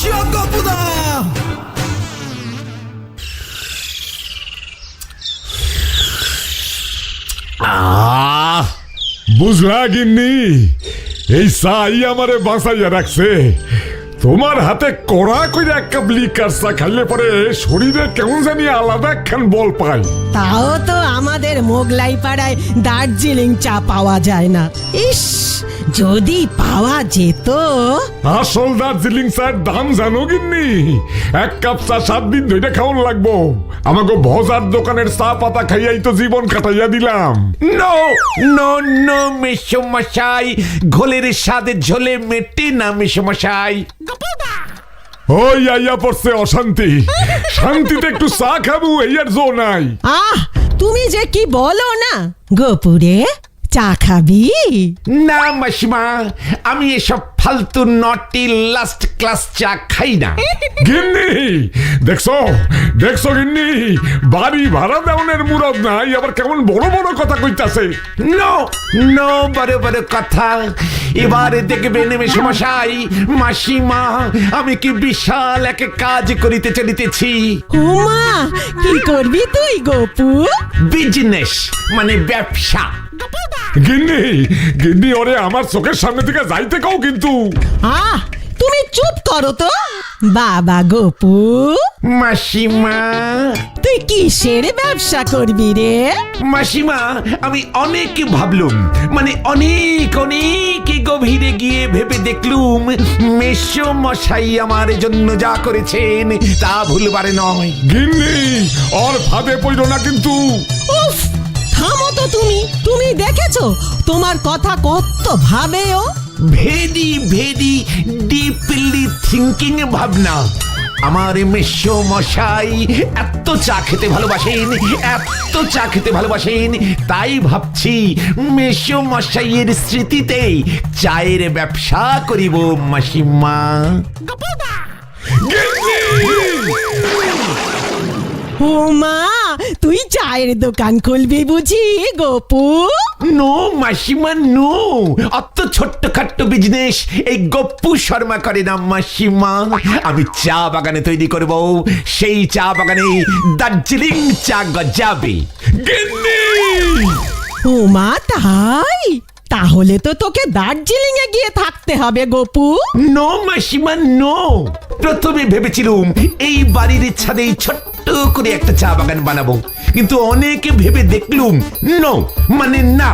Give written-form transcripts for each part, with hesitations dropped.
জগপুদা বুঝলা গিন্নি, এই সাই আমারে বাঁচাইয়া রাখছে। তোমার হাতে কড়া করে এক কাপ লিকার চা খাইলে পরে শরীরে কেমন জানি আলাদা একখান বল পাই। তাও তো আমাদের মোগলাই পাড়ায় দার্জিলিং চা পাওয়া যায় না। ইস, যদি পাওয়া যেত। আসল দার্জিলিং চার দাম জানো গিন্নি? এক কাপ চা 7 দিন ধরে খাওয়ান লাগবো। আমাকে ভজার দোকানের চা পাতা খাইয়াই তো জীবন কাটাইয়া দিলাম। নো নো নো মেসমশাই, ঘোলের স্বাদে ঝোলে মেটে না মেসমশাই। ওই আইয়া পড়ছে অশান্তি। শান্তিতে একটু চা খাবো এই আর জো নাই। আহ, তুমি যে কি বলো না গোপুরে, চা খাবি? না মাসিমা, আমি এসব ফালতু নটি লাস্ট ক্লাস চা খাই না। গিন্নি দেখছো দেখছো গিন্নি, বাড়ি ভাড়া দেওয়ানের মুরদ নাই, আবার কেমন বড় বড় কথা কইতাছে। নো নো, বড় বড় কথা। এবারে দেখবেন মেসমশাই, মাসিমা, আমি কি বিশাল এক কাজ করিতে চলিতেছি। উমা, কি করবি তুই গোপু? বিজনেস মানে ব্যবসা। গিন্নি গিন্নি, ওরে আমার চোখের সামনে থেকে যাইতে কও কিন্তু। আহ, তুমি চুপ করো তো। বাবা গোপু, মাসিমা, তুই কিসের ব্যবসা করবি রে? মাসিমা, আমি অনেক ভাবলুম, মানে অনেক অনেক গভীরে গিয়ে ভেবে দেখলুম মেসো মশাই আমার জন্য যা করেছেন তা ভুলবারে নয়। গিন্নি, ওর ফাঁদে পড়ো না কিন্তু। উফ, থামো তো তুমি। তুমি দেখেছো তোমার কথা কত ভাবে ও? ভেরি ভেরি ডিপলি থিঙ্কিং ভাবনা। আমার মেসো মশাই এত চা খেতে ভালোবাসেন, এত চা খেতে ভালোবাসেন, তাই ভাবছি মেসো মশাইয়ের স্মৃতিতে চায়ের ব্যবসা করিব মাসিমা। ও মা, তুই চায়ের দোকান খুলবি বুঝি গোপু? নো মাসিমা নো, অত ছোট্টখাট্ট বিজনেস এই গপ্পু শর্মা করে না মাসিমা। আমি চা বাগানে তৈরি করব, সেই চা বাগানে দার্জিলিং চা গজাবে। গিন্নি, ও মা, তাই? তাহলে তো তোকে দার্জিলিং এ গিয়ে থাকতে হবে গোপু। নো মাসিমা নো, প্রথমে ভেবেছিলুম এই বাড়ির ছাদে ছোট্ট করে একটা চা বাগান বানাবো, কিন্তু অনেকে ভেবে দেখলুম নো, মানে না,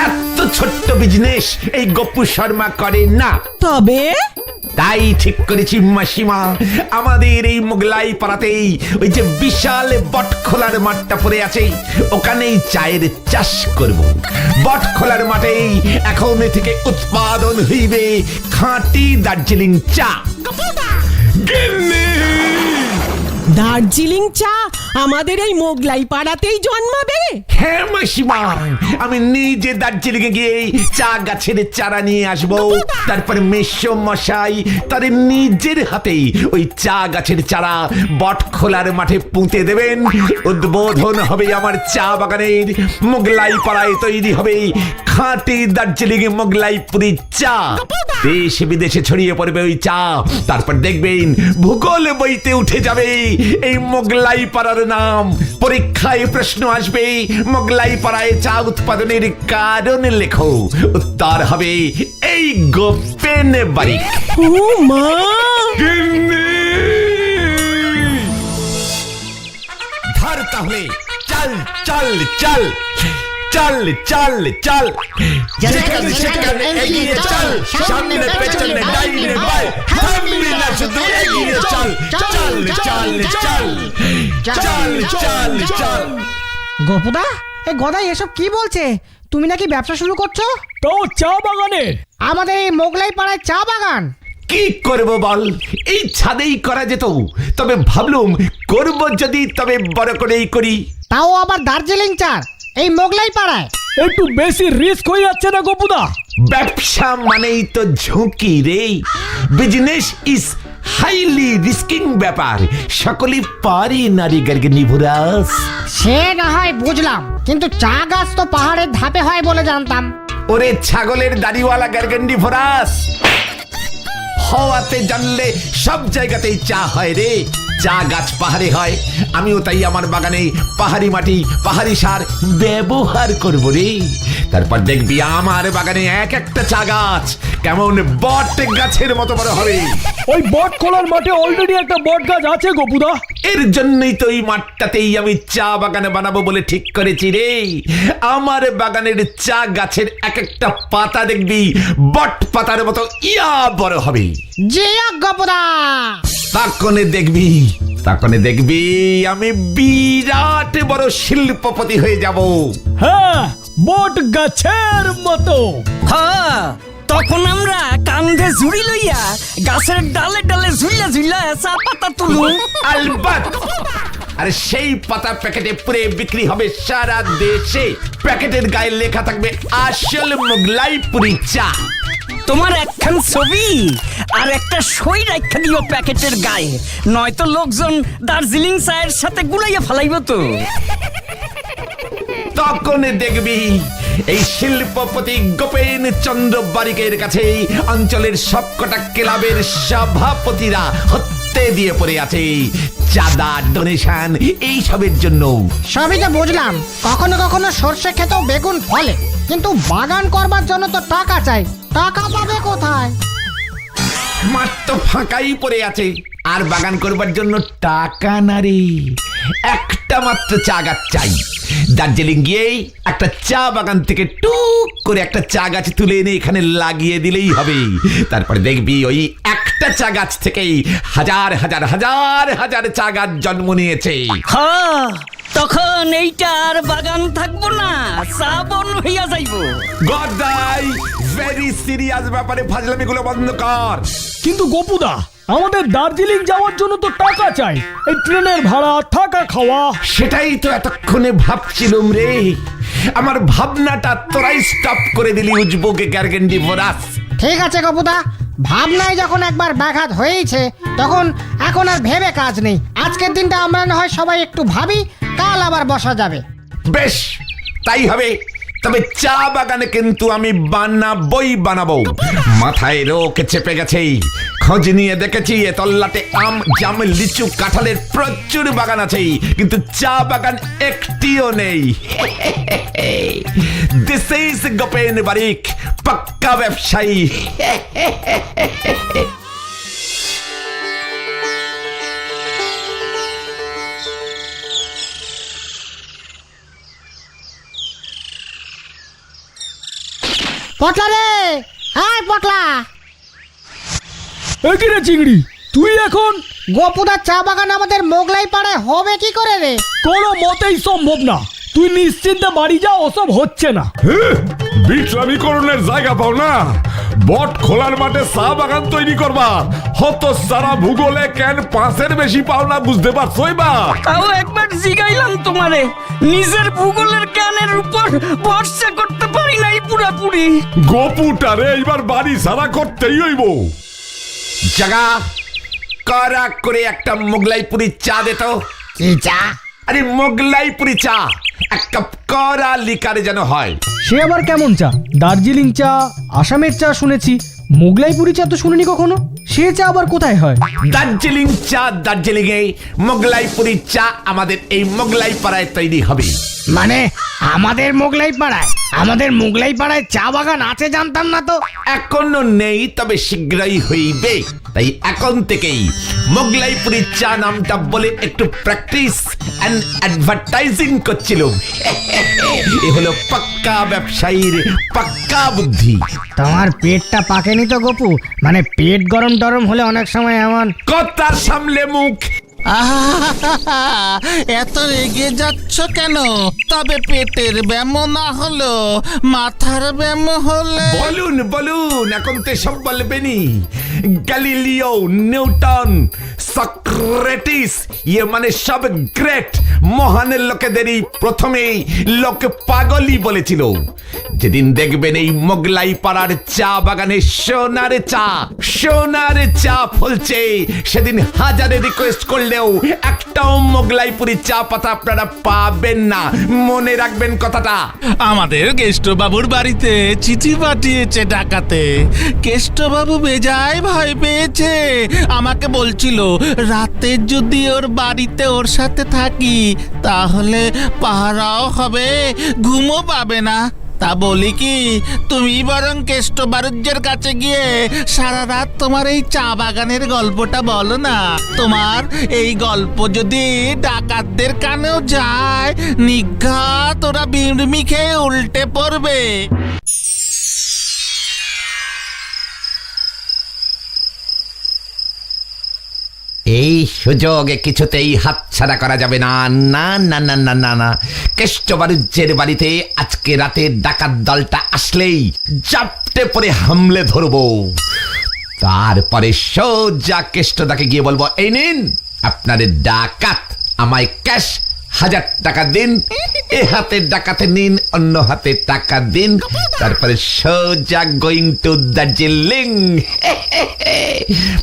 এত ছোট্ট বিজনেস এই গপ্পু শর্মা করে না। তবে তাই ঠিক করেছি মাসিমা, আমাদের এই মোগলাই পাড়াতেই ওই যে বিশাল বটখোলার মাঠটা পড়ে আছে, ওখানেই চায়ের চাষ করব। বটখোলার মাঠেই এখন থেকে উৎপাদন হইবে খাঁটি দার্জিলিং চা। গিন্নি, দার্জিলিং চা আমাদের এই মোগলাই পাড়াতেই জন্মাবে? হ্যাঁ মাসিমা, আমি নিজে দার্জিলিং এ গিয়ে চা গাছের চারা নিয়ে আসবো, তারপরে মেসো মশাই তার নিজের হাতেই ওই চা গাছের চারা বটখোলার মাঠে পুঁতে দেবেন। উদ্বোধন হবে আমার চা বাগানের, মোগলাই পাড়ায় তৈরি হবে খাঁটি দার্জিলিং মোগলাইপুরি চা। দেশ বিদেশে ছড়িয়ে পড়বে ওই চা, তারপর দেখবেন ভূগোল বইতে উঠে যাবে এই মোগলাই পাড়ার নাম। পরীক্ষায় প্রশ্ন আসবে মোগলাই পাড়ায় চা উৎপাদনের কারণ লেখো, উত্তর হবে এই গোপেন বাড়ি। ও মা, গিন্নি, ধর তাহলে, চল চল চল চল চল চল, যেখানে সেখানে এগিয়ে চল, সামনে পেছনে ডাইনে বাঁয়ে, থামবি না শুধু এগিয়ে চল, চল চল চল চল চল চল। গোপুদা, এই গদাই এসব কি বলছে? তুমি নাকি ব্যবসা শুরু করছো? তো চা বাগানে আমাদের এই মোগলাই পাড়ায় চা বাগান? কি করব বল, এই ছাদেই করা যেত, তবে ভাবলুম করব যদি তবে বড় করেই করি। তাও আবার দার্জিলিং চা এই মোগলাই পাড়ায়? একটু বেশি রিস্ক হয়ে যাচ্ছে না গোপুদা? ব্যবসা মানেই তো ঝুঁকি রে। বিজনেস ইজ হাইলি রিস্কিং ব্যাপার, সকলে পারে নারী গর্গনিভুরাস। সে না হয় বুঝলাম, কিন্তু চা গাছ তো পাহাড়ের ধাপে হয় বলে জানতাম। ওরে ছাগলের দাড়িওয়ালা গর্গন্ডি ফরাস, হওয়াতে জানলে সব জায়গাতেই চা হয় রে। চা গাছ পাহাড়ে হয়, আমিও তাই আমার বাগানে পাহাড়ি মাটি পাহাড়ি সার ব্যবহার করব রে। তারপর দেখবি আমার বাগানে এক একটা চা গাছ কেমন বট গাছের মতো বড় হবে। ওই বট খোলার মাঠে অলরেডি একটা বট গাছ আছে গোপুদা। এর জন্যই তো এই মাঠটাতেই আমি চা বাগানে বানাবো বলে ঠিক করেছি রে। আমার বাগানের চা গাছের এক একটা পাতা দেখবি বট পাতার মতো ইয়া বড় হবে। জিয়া গোপুদা। তখনই দেখবি আমি বিরাট বড় শিল্পপতি হয়ে যাব। হ্যাঁ, বট গাছের মতো। হ্যাঁ, তখন আমরা কান্ধে ঝুড়ি লইয়া গাছের ডালে ডালে ঝুইলা ঝুইলা চা পাতা তুলু। আলবাত। আরে সেই পাতা প্যাকেটে পুরে বিক্রি হবে সারা দেশে। প্যাকেটের গায়ে লেখা থাকবে আসল মোগলাইপুরি চা। তোমার একখান ছবি আর একটা সই রাখা দিও প্যাকেটের গায়ে, নয়তো লোকজন দার্জিলিং চায়ের সাথে গুলাইয়া ফেলাইব তো। তখন দেখবি এই শিল্পপতি গোপেন চন্দ্র বারিকের কাছে অঞ্চলের সবকটা ক্লাবের সভাপতিরা হত্যে দিয়ে পড়ে আছে চাঁদা ডোনেশন এইসবের জন্য। সবই তো বুঝলাম, কখনো কখনো সর্ষে খেতেও বেগুন ফলে, কিন্তু বাগান করবার জন্য তো টাকা চাই। টাকা পাবে কোথায়? মাঠ তো ফাঁকাই পড়ে আছে, আর বাগান করবার জন্য টাকা না রে, একটা মাত্র চা গাছ চাই। দার্জিলিং গিয়েই একটা চা বাগান থেকে টুক করে একটা চা গাছ তুলে এনে এখানে লাগিয়ে দিলেই হবে। তারপর দেখবি ওই একটা চা গাছ থেকেই হাজার হাজার হাজার হাজার চা গাছ জন্ম নিয়েছে। হ্যাঁ, তখন এইটা আর বাগান থাকবো না, চা বন হইয়া যাইব। গদাই ভেরি সিরিয়াস ব্যাপারে ফাজলামিগুলো বন্ধ কর। কিন্তু গোপুদা, আমাদের দার্জিলিং যাওয়ার জন্য তো টাকা চাই, এই ট্রেনের ভাড়া, থাকা খাওয়া। সেটাই তো এতক্ষণে ভাবছিলুম রে, আমার ভাবনাটা তোরাই স্টপ করে দিলি উজবুকে গ্যারগেন্ডি ভরাস। ঠিক আছে গোপুদা, ভাবনায় যখন একবার ব্যাঘাত হয়েছে তখন এখন আর ভেবে কাজ নেই। আজকের দিনটা আমরা না হয় সবাই একটু ভাবি, কাল আবার বসা যাবে। বেশ, তাই হবে। তবে চা বাগানে কিন্তু আমি বানাবো। মাথায় রোগ চেপে গেছে। খোঁজ নিয়ে দেখেছি এ তল্লাটে আম জাম লিচু কাঁঠালের প্রচুর বাগান আছে, কিন্তু চা বাগান একটিও নেই। দিস ইজ গোপেন বারিক, পাক্কা ব্যবসায়ী। পটলা রে, হ্যাঁ পটলা। একই রে চিংড়ি, তুই এখন? গোপুদার চা বাগান আমাদের মোগলাই পাড়ায় হবে কি করে রে? কোনো মতেই সম্ভব না। তুই নিশ্চিন্তে বাড়ি যা, ওসব হচ্ছে না। বিশ্রামীকরণের জায়গা পাও না, বট খোলার মাঠে চা বাগান তৈরি করবা। হত সারা ভূগোলে কেন 5-এর বেশি পাও না, বুঝতে পারছো এবার? তাও একবার জিগাইলাম তোমারে, নিজের ভূগোলের জ্ঞানের উপর ভরসা করতে পারি নাই পুরাপুরি। গোপুটারে এইবার বাড়ি সারা করতেই হইব। জাগা করা করে একটা মোগলাইপুরি চা দে তো। কি চা? আরে মোগলাইপুরি চা, এক কাপ করা লিকারে যেন হয়। সে আবার কেমন চা? দার্জিলিং চা, আসামের চা শুনেছি, মোগলাইপুরি চা তো শুনিনি কখনো। সে চা আবার কোথায় হয়? দার্জিলিং চা দার্জিলিং এ, মোগলাইপুরি চা আমাদের এই মোগলাই পাড়ায় তৈরি হবে। মানে আমাদের মোগলাই পাড়ায়? আমাদের মোগলাই পাড়ায় চা বাগান আছে জানতাম না তো। এখনো নেই, তবে শীঘ্রই হইবে। তাই এখন থেকেই মোগলাইপুরি চা নামটা বলে একটু প্র্যাকটিস এন্ড অ্যাডভার্টাইজিং করছিলাম। এ হলো পাক্কা ব্যবসায়ীর পাক্কা বুদ্ধি। তোমার পেটটা পাকেনি তো গপু? মানে পেট গরম টরম হলে অনেক সময় এমন। কথা সামলে মুখ। এত রেগে যাচ্ছ কেন? তবে পেটের ব্যায়াম না হলো মাথার ব্যায়াম হলে? বলুন বলুন, এখন তো সব বলবেনি। গ্যালিলিও, নিউটন, সক্রেটিস, ইয়ে মানে সব গ্রেট মহানের লোকেদেরই প্রথমেই লোকে পাগলই বলেছিল। যেদিন দেখবেন এই মোগলাই পাড়ার চা বাগানে সোনার চা ফলছে, সেদিন হাজারে রিকোয়েস্ট করলে হলেও একটাও মোগলাইপুরি চা পাতা আপনারা পাবেন না, মনে রাখবেন কথাটা। আমাদের কেষ্টবাবুর বাড়িতে চিঠি পাঠিয়েছে ডাকাতে। কেষ্টবাবু বেজায় ভয় পেয়েছে, আমাকে বলছিল রাতে যদি ওর বাড়িতে ওর সাথে থাকি তাহলে পাহারাও হবে, ঘুমও পাবে না। তা বলি কি, তুমি বরং কেষ্টবারুজ্যের কাছে গিয়ে সারা রাত তোমার এই চা বাগানের গল্পটা বলো না। তোমার এই গল্প যদি ডাকাতদের কানেও যায়, নিঘাত ওরা বিড়মি খেয়ে উল্টে পড়বে। এই সুযোগে কিছুতেই হাতছাড়া করা যাবে না। না না না না না না, কেষ্টবারুজ্যের বাড়িতে আজকে রাতে ডাকাত দলটা আসলেই জাপটে পরে হামলে ধরবো। তারপরে সোজা কেষ্টদাকে গিয়ে বলবো, এই নিন আপনার ডাকাত, আমায় ক্যাশ 1000 টাকা দিন, এ হাতে ডাকাতে নিন, অন্য হাতে টাকা দিন, তারপরে সোজা গোয়িং টু দার্জিলিং।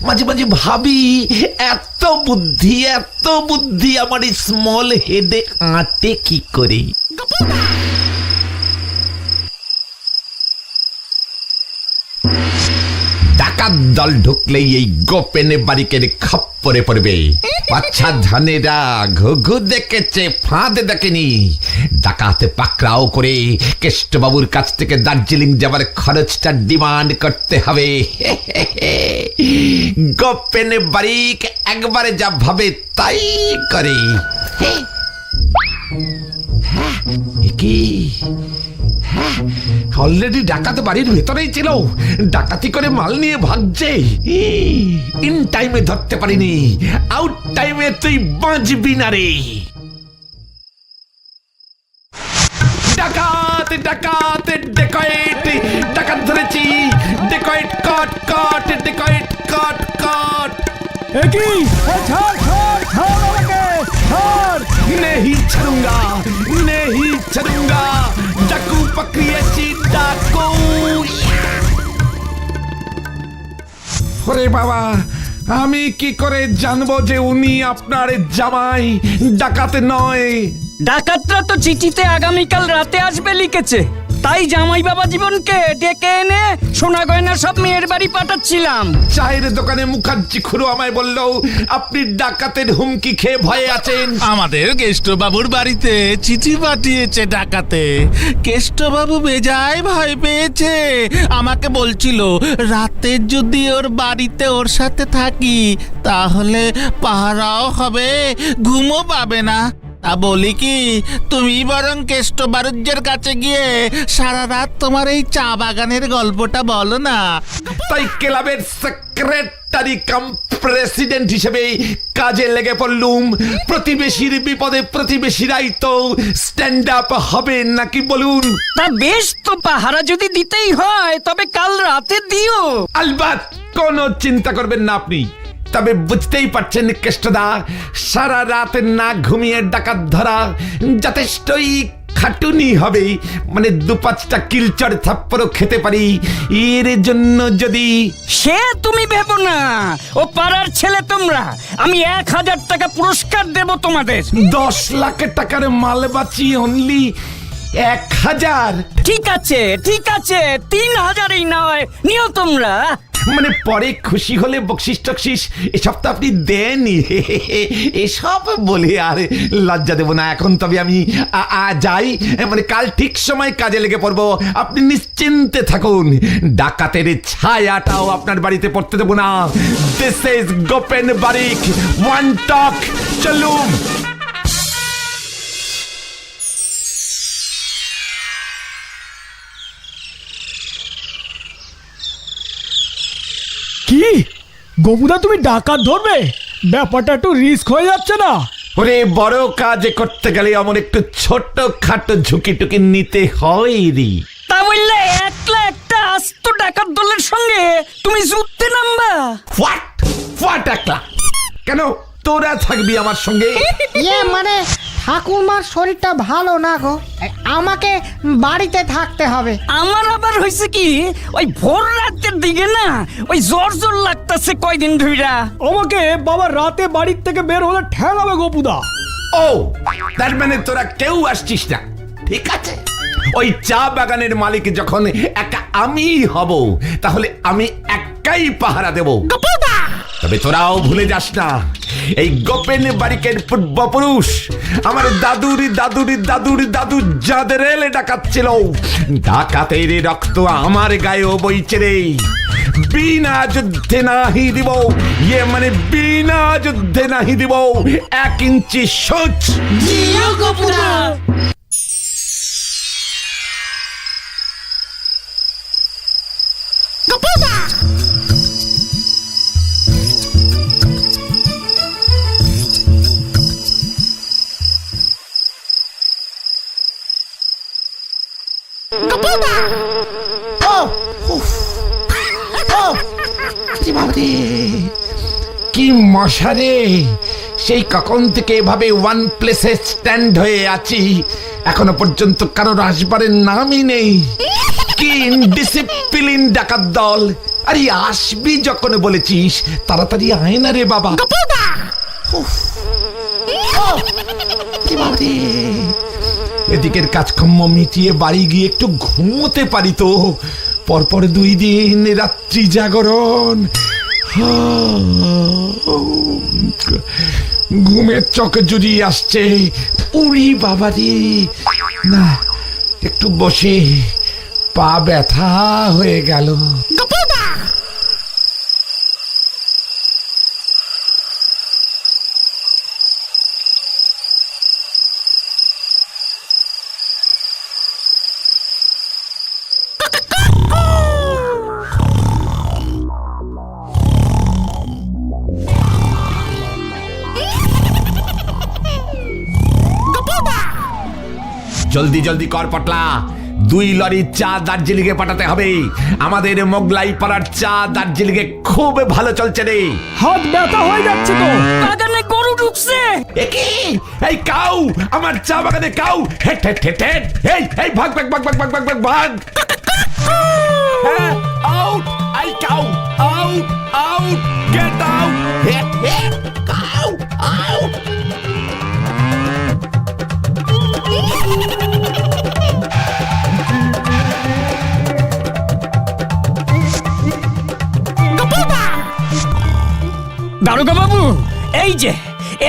মাঝে মাঝে ভাবি এত বুদ্ধি আমার স্মল হেডে আঁটে কি করে। ডাকাত দল ঢুকলেই এই গোপেনে বাড়িকে খপ্পরে পড়বে। বাচ্চা ধানেরা ঘুঘু দেখেছে, ফাঁদ দেখেনি। ডাকাতে পাকড়াও করে কেষ্টবাবুর কাছ থেকে দার্জিলিং যাবার খরচটা ডিমান্ড করতে হবে। গোপেনে বাড়িক একবারে যা ভাবে তাই করে। কি অলরেডি ডাকাত বাড়ির ভেতরেই ছিল, ডাকাতি করে মাল নিয়ে ভাগছে। ইন টাইমে ধরতে পারিনি, আউট টাইমে তুই বাঁচবি না রে। ডাকাত ডাকাত ডেকয়েট, ডাকাত ধরেছি, ডেকয়েট কট কট, ডেকয়েট কট কট। একই ছাড় ছাড় ছাড় আমাকে ছাড়। नहीं छरूंगा, नहीं छरूंगा, डाकू पकड़िएছি डाकू। ওরে বাবা, আমি কি করে জানবো যে উনি আপনার জামাই, ডাকাত নয়? ডাকাতরা তো চিঠিতে আগামীকাল রাতে আসবে লিখেছে, তাই জামাই বাবা জীবনকে ডেকে এনে সোনা গয়না সব মেয়ের বাড়ি পাঠাচ্ছিলাম। চায়ের দোকানে মুখার্জি খুড়ো আমায় বলল আপনি ডাকাতের হুমকি খেয়ে ভয়ে আছেন। আমাদের কেষ্টবাবুর বাড়িতে চিঠি পাঠিয়েছে ডাকাতে। কেষ্টবাবু বেজায় ভয় পেয়েছে, আমাকে বলছিল রাতে যদি ওর বাড়িতে ওর সাথে থাকি তাহলে পাহারাও হবে, ঘুমও পাবে না। তা বলি কি, তুমি বরং কেষ্টবারুজ্যের কাছে গিয়ে সারা রাত তোমার এই চা বাগানের গল্পটা বলো না। তাই ক্লাবের সেক্রেটারি কাম প্রেসিডেন্ট হিসেবে কাজে লেগে পড়লুম। প্রতিবেশীর বিপদে প্রতিবেশীরাই তো স্ট্যান্ড আপ হবে নাকি বলুন? তা বেশ, তো পাহারা যদি দিতেই হয় তবে কাল রাতে দিও। আলবাত, কোনো চিন্তা করবেন না আপনি। তবে বুঝতেই পারছেন কেষ্টদা, সারা রাত না ঘুমিয়ে ডাকাত ধরা যথেষ্টই খাটুনি হবে। মানে 2-5টা কিলচড় থাপ্পড়ও খেতে পারি। এর জন্য যদি সে তুমি ভেবো না, ও পাড়ার ছেলে তোমরা, আমি 1000 টাকা পুরস্কার দেব তোমাদের। 10 লাখ টাকার মাল বাঁচি অনলি 1000। ঠিক আছে ঠিক আছে, 3000ই নয়, নিও তোমরা। মানে পরে খুশি হলে বকশিস টকশিস এসব তো আপনি দেনই। এসব বলে আর লজ্জা দেব না এখন। তবে আমি যাই, মানে কাল ঠিক সময় কাজে লেগে পড়বো। আপনি নিশ্চিন্তে থাকুন, ডাকাতের ছায়াটাও আপনার বাড়িতে পড়তে দেব না। This is Gopen Barik, one talk. চলুন। কি গোপুদা, তুমি ডাকাত ধরবে? ব্যাপারটা একটু রিস্ক হয়ে যাচ্ছে না? ওরে, বড় কাজ করতে গেলে এমন একটু ছোট খাটো ঝুঁকি টুকি নিতে হয় রে। তা বললে একলা একটা আস্ত ডাকাত দলের সঙ্গে তুমি যুদ্ধে নামবা? হোয়াট একলা? কেন, তোরা থাকবি আমার সঙ্গে? মানে ঠাকুরমার শরীরটা ভালো না গো, আমাকে বাড়িতে থাকতে হবে। আমার আবার হয়েছে কি, ওই ভোর রাতের দিকে না ওই জ্বর জ্বর লাগতে করতেছে কয়দিন ধইরা। আমাকে বাবা রাতে বাড়ির থেকে বের হলে ঠেলাবে গোপুদা। ও তার মানে তোরা কেউ আসছিস না, ঠিক আছে। ওই চা বাগানের মালিক যখন একা আমি হব, তাহলে আমি একাই পাহারা দেব। তবে তোরাও ভুলে যাস না, এই গোপেন বাড়িকের পূর্বপুরুষ আমার দাদুর দাদুর দাদুর দাদু যাদের এলে ডাকাচ্ছিল, ডাকাতের রক্ত আমার গায়েও বইছে রে। বিনা যুদ্ধে নাহি দিব, ইয়ে মানে বিনা যুদ্ধে নাহি দিব 1 ইঞ্চি সোচ। কি মশারে, সেই কখন থেকে এভাবে ওয়ান প্লেসে স্ট্যান্ড হয়ে আছি, এখনো পর্যন্ত কারোর আসবারের নামই নেই। কি ইনডিসিপ্লিন ডাকাত দল! আরে আসবি যখন বলেছিস তাড়াতাড়ি আয় না রে বাবা। এদিকের কাজকর্ম মিটিয়ে বাড়ি গিয়ে একটু ঘুমোতে পারি তো, পরপর 2 দিন রাত্রি জাগরণ, ঘুমের চোখ জুড়িয়ে আসছে। উড়ি বাবারি, না একটু বসে, পা ব্যথা হয়ে গেল। জলদি জলদি কর পটলা, 2 লরি চা দার্জিলিং এ পাঠাতে হবে। আমাদের মোগলাই পাড়ার চা দার্জিলিং এ খুব ভালো চলছে রে। হাত ব্যথা হয়ে যাচ্ছে তো। বাগানে গরু ঢুকছে। একি এই কাউ, আমার চা বাগানে কাউ, হেট হেট হেট হেট, এই ভাগ ভাগ ভাগ ভাগ ভাগ ভাগ ভাগ ভাগ। Out, I cow, out out, get out, hate hate, cow out. দারোগা বাবু, এই যে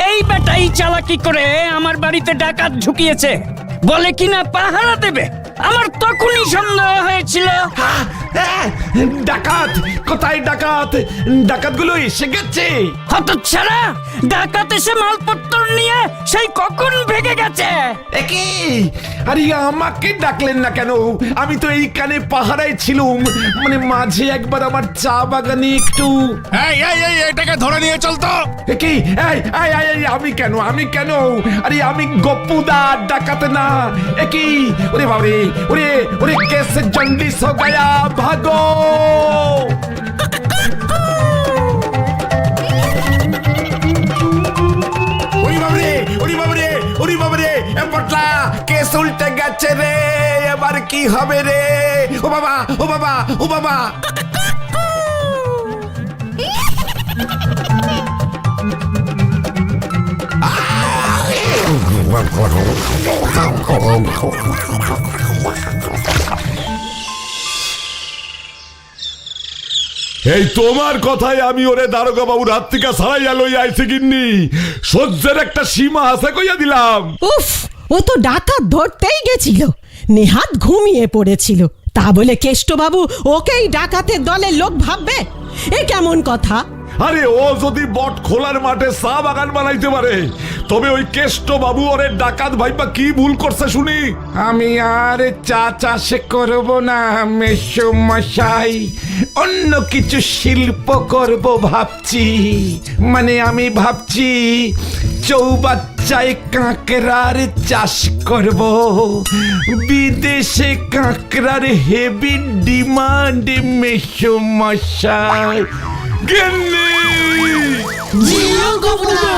এই বেটাই চালাকি করে আমার বাড়িতে ডাকাত ঢুকিয়েছে, বলে কিনা পাহারা দেবে। আমার তখনই সন্দেহ হয়েছিল। ডাকাত কোথায়? ডাকাত, ডাকাত গুলো এসে গেছে। হতচ্ছাড়া, ডাকাত এসে মালপত্র নিয়ে সেই কখন ভেগে গেছে। একি আরে আমাকে ডাকলেন না কেন? আমি তো এইখানে পাহারায় ছিলুম, মানে মাঝে একবার আমার চা বাগানে একটু। এটাকে ধরে নিয়ে চল তো। একি আমি কেন, আমি কেন? আরে আমি গপ্পুদা, ডাকাত না। একি ওরে বাবরে, ওরে ওরে কেসে জন্ডিস হো গয়া, ভাগো। ওরে বাবরে, ওরে বাবরে, ওরে বাবরে, এ পটলা কেস উল্টে গেছে রে, এবার কি হবে রে? ও বাবা, ও বাবা, ও বাবা। এই তোমার কথাই আমি ওরে দারোগা বাবু রাত থেকে সারাইয়া লই আইছি গিন্নি, সহ্যের একটা সীমা আছে কইয়া দিলাম। উফ, ও তো ডাকাত ধরতেই গেছিল, নেহাত ঘুমিয়ে পড়েছিল, তা বলে কেষ্টবাবু ওকেই ডাকাতের দলের লোক ভাববে? এ কেমন কথা? আরে ও যদি বট খোলার মাঠে চা বাগান বানাইতে পারে, তবে ওই কেষ্ট বাবু ওরে ডাকাত ভাইবা কি ভুল করছে শুনি? আমি আর চা চাষ করব না মেশো মশাই, অন্য কিছু শিল্প করব ভাবছি। মানে আমি ভাবছি চৌবাচ্চায় কাঁকড়ার চাষ করব। বিদেশে কাঁকড়ার হেভি ডিমান্ড মেশো মশাই। গিন্নি! জিও গোপুদা।